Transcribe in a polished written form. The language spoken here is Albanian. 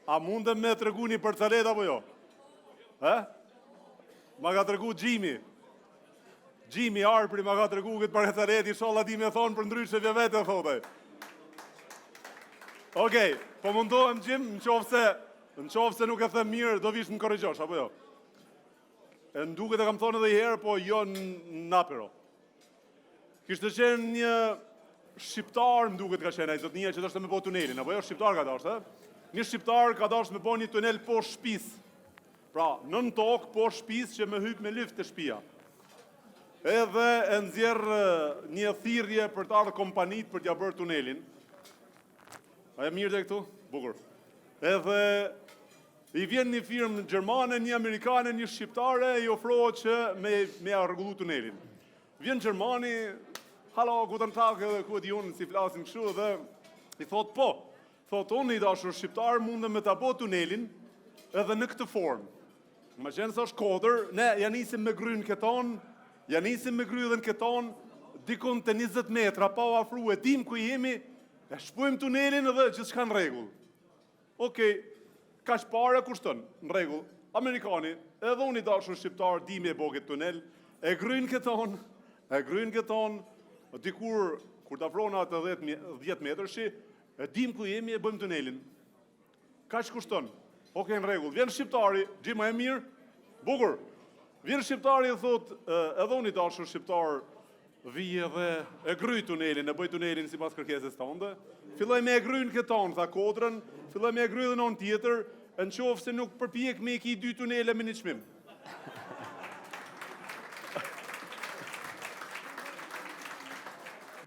A mundem me të regu një përcalet apo jo? Ma ka të regu Gjimi. Gjimi Arpri ma ka të regu këtë përcalet, i sholla di me thonë për ndryshë vje vete, thote. Okej, po mundohem Gjim, në qofë se nuk e them mirë, do vish më korrigjosh, apo jo? E në duket e kam thonë edhe i herë, po jo në napero. Kishtë të qenë një shqiptar, më duket ka qenë, a i zotnia që dështë me po tunelin, apo jo, shqiptar ka dashtë, Një shqiptar ka dashtë me po një tunel po shpis. Pra, nën tokë po shpis që me hyp me lift të shpia. Edhe e nxjerrë një thirrje për të ardhur kompanit për t'ja bërë tunelin. A e mirë dhe këtu? Bukur. Edhe i vjen një firmë gjermane, një amerikane, një shqiptare, i ofrohet që me rregullu tunelin. Vjen Gjermani, halo, guten tag, edhe ku e di unë si flasim kështu, dhe i thot po. Thot, unë i dashur shqiptar mundem me ta bo tunelin edhe në këtë formë. Ma qenë sa është kodër, ne ja nisim me grynë këton, ja nisim me grynë dhe në këton, dikun të 20 metra, pa u afru e dim ku jemi, e shpujmë tunelin edhe gjithë shka në regull. Okej, ka shpare kushtën, në regull, Amerikani, edhe unë i dashur shqiptar, dimi e bo këtë tunel, e grynë këton, dikur, kur të afrona të 10 metrëshi, e dim ku jemi e bëjmë tunelin. Ka që kushton? Okej, në regull. Vjen shqiptari, gjima e mirë, bukur. Vjen shqiptari e thot, edhe unë i dashur shqiptar, vije dhe e gryj tunelin, e bëj tunelin si pas kërkeses tënde. Filloj me e gryjnë këton, tha kodrën, filloj me e gryjnë dhe non tjetër, në qofë se nuk përpjek me i ki 2 tunele me një qmim.